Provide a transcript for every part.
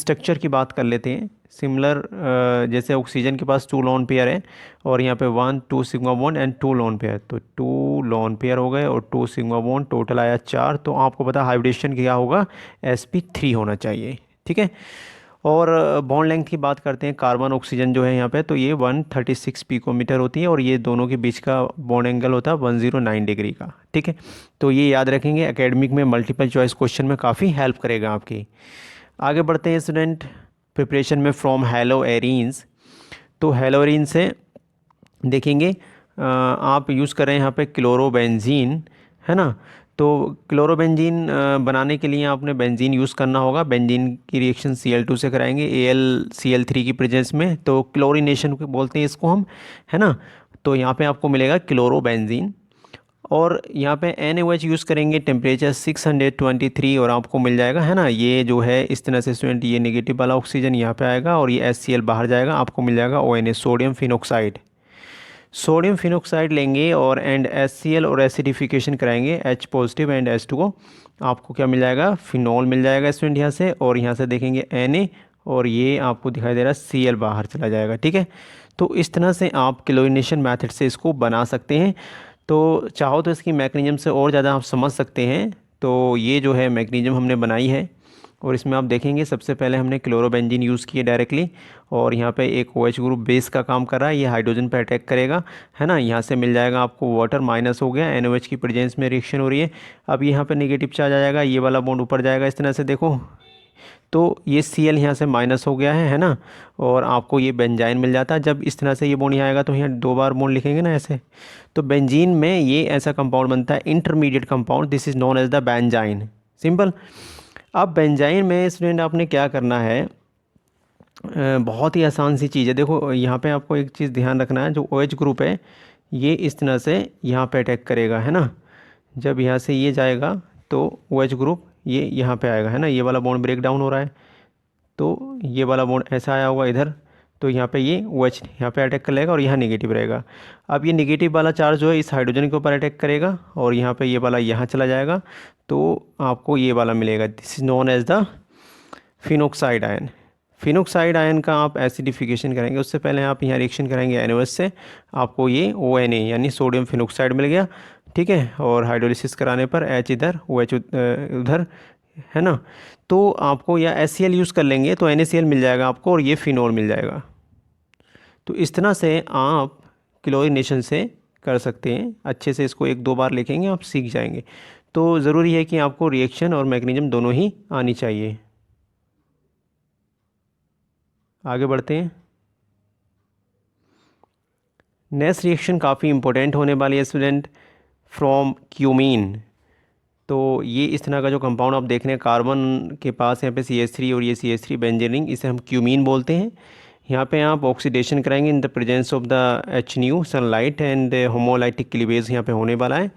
Structure की बात कर लेते हैं। सिमिलर जैसे ऑक्सीजन के पास 2 लोन पेयर है और यहाँ पे 1 2 sigma bond and 2 lone pair, तो 2 लोन पेयर हो गए और 2 सिग्मा बॉन्ड, टोटल आया 4। तो आपको पता हाइब्रिडेशन क्या होगा, sp3 होना चाहिए, ठीक है। और बॉन्ड लेंथ की बात करते हैं, कार्बन ऑक्सीजन जो है यहाँ पे, तो ये 136 पिकोमीटर होती है और ये दोनों के बीच का बॉन्ड एंगल होता है 109 डिग्री का, ठीक है। तो ये याद रखेंगे, एकेडमिक में मल्टीपल चॉइस क्वेश्चन में काफ़ी हेल्प करेगा आपकी। आगे बढ़ते हैं स्टूडेंट, प्रिपरेशन में फ्रॉम हेलो एरीन्स। तो हेलो एरीन से देखेंगे आप यूज़ कर रहे हैं यहाँ पे क्लोरोबेंजीन, है ना। तो क्लोरोबेंजीन बनाने के लिए आपने बेंजीन यूज़ करना होगा। बेंजीन की रिएक्शन Cl2 से कराएंगे AlCl3 की प्रेजेंस में, तो क्लोरीनेशन बोलते हैं इसको हम, है ना। तो यहाँ पे आपको मिलेगा क्लोरोबेंजीन और यहाँ पे NaOH यूज़ करेंगे, टेम्परेचर 623 और आपको मिल जाएगा, है ना। ये जो है इस तरह से स्टूडेंट, ये नेगेटिव वाला ऑक्सीजन यहाँ पे आएगा और ये HCl बाहर जाएगा, आपको मिल जाएगा ONA, sodium phenoxide. Sodium phenoxide लेंगे और एंड HCl और एसिडिफिकेशन कराएंगे, H पॉजिटिव एंड H2O, आपको क्या मिल जाएगा, फिनॉल मिल जाएगा स्टूडेंट यहाँ से। और यहाँ से देखेंगे Na और ये आपको दिखाई दे रहा है Cl बाहर चला जाएगा, ठीक है। तो इस तरह से आप क्लोरीनेशन मेथड से इसको बना सकते हैं। तो चाहो तो इसकी मैकेनिज्म से और ज़्यादा आप समझ सकते हैं। तो ये जो है मैकेनिज्म हमने बनाई है और इसमें आप देखेंगे सबसे पहले हमने क्लोरोबेंजीन यूज़ किए डायरेक्टली और यहाँ पे एक OH ग्रुप बेस का काम कर रहा है, ये हाइड्रोजन पे अटैक करेगा, है ना। यहाँ से मिल जाएगा आपको वाटर, माइनस हो गया, NaOH की प्रेजेंस में रिएक्शन हो रही है। अब यहाँ पे नेगेटिव चार्ज आ जाएगा, ये वाला बॉन्ड ऊपर जाएगा इस तरह से, देखो। तो ये Cl यहाँ से माइनस हो गया है ना। और आपको ये बेंजाइन मिल जाता है। जब इस तरह से ये बॉन्ड यहाँ आएगा तो यहाँ 2 बार बॉन्ड लिखेंगे ना ऐसे, तो बेंजीन में ये ऐसा कंपाउंड बनता है, intermediate compound, this is known as the benzyne, simple. अब बेंजाइन में स्टूडेंट आपने क्या करना है, बहुत ही आसान सी चीज़ है। देखो यहाँ पे आपको एक चीज़ ध्यान रखना है, जो OH ग्रुप है ये इस तरह से यहाँ पे अटैक करेगा, है ना। जब यहाँ से ये जाएगा तो OH ग्रुप ये यहाँ पे आएगा, है ना। ये वाला बॉन्ड ब्रेक डाउन हो रहा है, तो ये वाला बॉन्ड ऐसा आया होगा इधर, तो यहाँ पे ये OH यहाँ पे अटैक कर लेगा और यहाँ नेगेटिव रहेगा। अब ये नेगेटिव वाला चार्ज जो है इस हाइड्रोजन के ऊपर अटैक करेगा और यहाँ पे ये वाला यहाँ चला जाएगा, तो आपको ये वाला मिलेगा, this is known as the phenoxide ion. Phenoxide ion का आप एसिडिफिकेशन करेंगे, उससे पहले आप यहाँ रिएक्शन करेंगे NaOH से, आपको ये ONA यानी सोडियम फिनॉक्साइड मिल गया, ठीक है। और हाइड्रोलिसिस कराने पर H इधर OH उधर, है ना। तो आपको या HCl यूज़ कर लेंगे तो NaCl मिल जाएगा आपको और ये फिनॉल मिल जाएगा। तो इस तरह से आप क्लोरीनेशन से कर सकते हैं। अच्छे से इसको 1-2 बार लिखेंगे आप सीख जाएंगे। तो ज़रूरी है कि आपको रिएक्शन और मैकेनिज्म दोनों ही आनी चाहिए। आगे बढ़ते हैं, नेक्स्ट रिएक्शन काफ़ी इंपॉर्टेंट होने वाली है स्टूडेंट, फ्रॉम क्यूमीन। तो ये इस तरह का जो कंपाउंड आप देख रहे हैं, कार्बन के पास यहाँ पे CH3 और ये CH3 बेंजीन रिंग, इसे हम क्यूमीन बोलते हैं। यहाँ पे आप ऑक्सीडेशन कराएंगे in the presence of the HNu sunlight and homolytic cleavage यहाँ पे होने वाला है।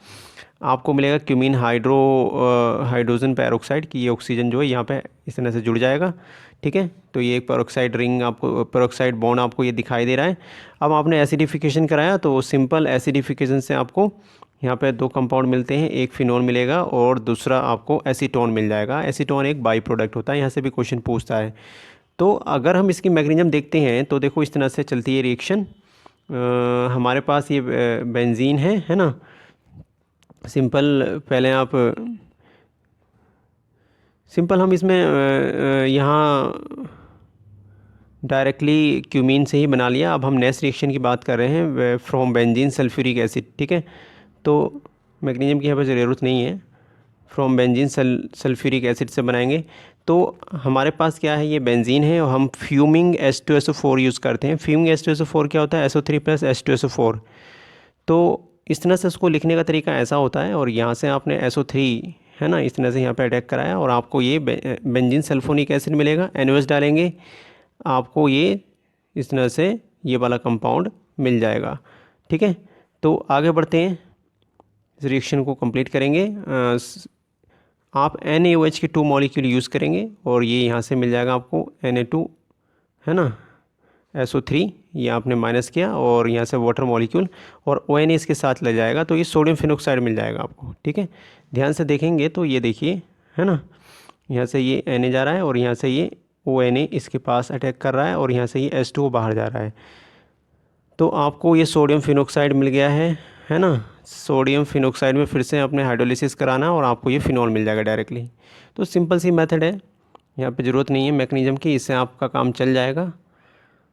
आपको मिलेगा क्यूमीन हाइड्रोजन पेरोक्साइड की, ये ऑक्सीजन जो है यहाँ पे इस तरह से जुड़ जाएगा, ठीक है। तो ये एक पेरोक्साइड रिंग आपको, पेरोक्साइड बॉन्ड आपको ये दिखाई दे रहा है। अब आपने एसिडिफिकेशन कराया तो सिंपल एसिडिफिकेशन से आपको यहाँ पे 2 कंपाउंड मिलते हैं, एक फिनॉल मिलेगा और दूसरा आपको एसीटोन मिल जाएगा। एसीटोन एक बाई प्रोडक्ट होता है, यहाँ से भी क्वेश्चन पूछता है। तो अगर हम इसकी मैकेनिज्म देखते हैं तो देखो इस तरह से चलती है रिएक्शन। हमारे पास ये बेंजीन है ना। सिंपल पहले आप सिंपल हम इसमें यहाँ डायरेक्टली क्यूमीन से ही बना लिया। अब हम नेक्स्ट रिएक्शन की बात कर रहे हैं, फ्रॉम बेंजीन सल्फ्यूरिक एसिड, ठीक है। तो मैकेनिज्म की यहाँ पर ज़रूरत नहीं है, फ्रॉम बेंजीन सल्फ्यूरिक एसिड से बनाएंगे। तो हमारे पास क्या है, ये बेंजीन है और हम फ्यूमिंग H2SO4 यूज़ करते हैं। फ्यूमिंग H2SO4 क्या होता है, SO3 + H2SO4। तो इस तरह से उसको लिखने का तरीका ऐसा होता है और यहाँ से आपने SO3, है ना, इस तरह से यहाँ पे अटैक कराया और आपको ये बेंजीन सल्फोनिक एसिड मिलेगा। NaOH डालेंगे, आपको ये इस तरह से ये वाला कंपाउंड मिल जाएगा, ठीक है। तो आगे बढ़ते हैं, इस रिएक्शन को कंप्लीट करेंगे। आप NaOH के 2 मॉलिक्यूल यूज़ करेंगे और ये यहाँ से मिल जाएगा आपको Na2, है ना, SO3 ये आपने माइनस किया और यहाँ से वाटर मॉलिक्यूल और ONA इसके साथ ले जाएगा, तो ये सोडियम फिनॉक्साइड मिल जाएगा आपको, ठीक है। ध्यान से देखेंगे तो ये देखिए, है ना, यहाँ से ये Na जा रहा है और यहाँ से ये ONA इसके पास अटैक कर रहा है और यहाँ से ये H2O बाहर जा रहा है। तो आपको ये सोडियम फिनोक्साइड मिल गया है ना। सोडियम फिनोक्साइड में फिर से अपने हाइड्रोलिसिस कराना और आपको ये फिनॉल मिल जाएगा डायरेक्टली। तो सिंपल सी मेथड है, यहाँ पे ज़रूरत नहीं है मैकेनिज़्म की, इससे आपका काम चल जाएगा।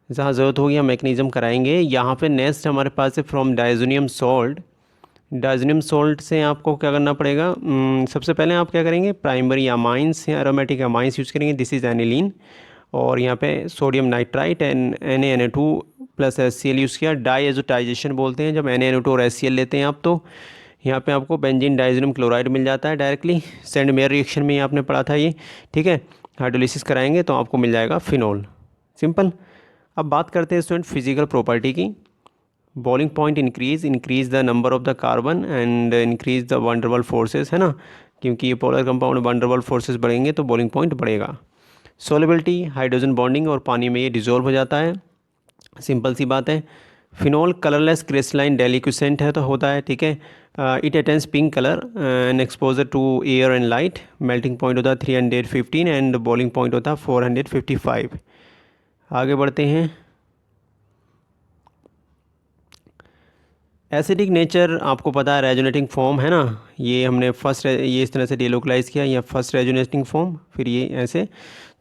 जहाँ ज़रूरत होगी हम मैकेनिज़्म कराएंगे। यहाँ पे नेक्स्ट हमारे पास है from diazonium salt. Diazonium salt से आपको क्या करना पड़ेगा, सबसे पहले आप क्या करेंगे, प्राइमरी अमाइंस या एरोमेटिक अमाइंस यूज़ करेंगे। दिस इज़ एनिलीन, और यहाँ पे sodium nitrite and Na2 plus HCl use किया। डाईएज़ोटाइजेशन बोलते हैं जब Na2 और HCl लेते हैं आप। तो यहाँ पे आपको बेंजीन डाइज़ोनियम क्लोराइड मिल जाता है डायरेक्टली। सेंड मेयर रिएक्शन में आपने पढ़ा था ये, ठीक है। हाइड्रोलिसिस कराएंगे तो आपको मिल जाएगा फिनॉल, सिंपल। अब बात करते हैं स्टूडेंट फिजिकल प्रॉपर्टी की। Boiling point increase the number of the carbon and increase the van der Waals forces, है ना, क्योंकि ये पोलर कंपाउंड वंडरवल फोर्सेस बढ़ेंगे तो बॉइलिंग पॉइंट बढ़ेगा। सोलेबिलिटी, हाइड्रोजन बॉन्डिंग, और पानी में ये डिजोल्व हो जाता है, सिंपल सी बात है। फिनॉल कलरलेस क्रिस्टलाइन डेलिक्विसेंट है तो होता है, ठीक है। It attains pink colour and exposure to air and light. Melting point होता है 315 एंड बॉइलिंग पॉइंट होता है 455। आगे बढ़ते हैं। एसिडिक नेचर आपको पता है, रेजोनेटिंग फॉर्म है ना, ये हमने फर्स्ट ये इस तरह से डिलोकलाइज़ किया, या फर्स्ट रेजोनेटिंग फॉर्म, फिर ये ऐसे।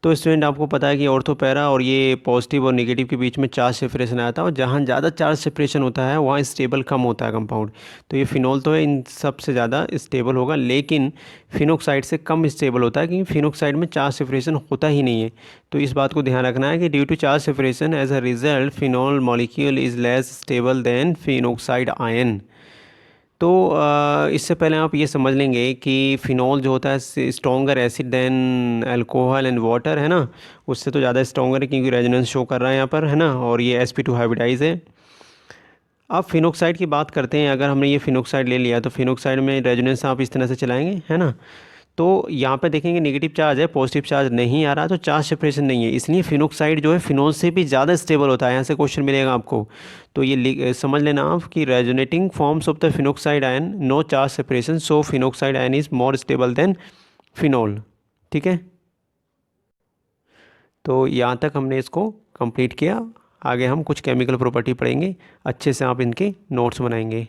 तो स्टूडेंट आपको पता है कि ऑर्थो पैरा और ये पॉजिटिव और नेगेटिव के बीच में चार्ज सेपरेशन आता है, और जहाँ ज़्यादा चार्ज सेपरेशन होता है वहाँ स्टेबल कम होता है कंपाउंड। तो ये फिनॉल तो है इन सबसे ज़्यादा स्टेबल होगा, लेकिन फिनोक्साइड से कम स्टेबल होता है, क्योंकि फिनोक्साइड में चार्ज सेपरेशन होता ही नहीं है। तो इस बात को ध्यान रखना है कि due to charge separation as a result phenol molecule is less stable than phenoxide ion. तो इससे पहले आप ये समझ लेंगे कि फ़िनॉल जो होता है stronger acid than alcohol and water, है ना, उससे तो ज़्यादा स्ट्रॉन्गर है, क्योंकि रेजोनेंस शो कर रहा है यहाँ पर, है ना, और ये sp2 हाइब्रिडाइज है। अब फिनोक्साइड की बात करते हैं। अगर हमने ये फिनोक्साइड ले लिया तो फिनोक्साइड में रेजोनेंस आप इस तरह से चलाएंगे, है ना। तो यहाँ पे देखेंगे नेगेटिव चार्ज है, पॉजिटिव चार्ज नहीं आ रहा, तो चार्ज सेपरेशन नहीं है, इसलिए फिनोक्साइड जो है फिनोल से भी ज़्यादा स्टेबल होता है। यहाँ से क्वेश्चन मिलेगा आपको, तो ये समझ लेना आप कि resonating forms of the phenoxide ion no charge separation, so phenoxide ion is more stable than phenol, ठीक है। तो यहाँ तक हमने इसको कंप्लीट किया। आगे हम कुछ केमिकल प्रॉपर्टी पढ़ेंगे, अच्छे से आप इनके नोट्स बनाएंगे।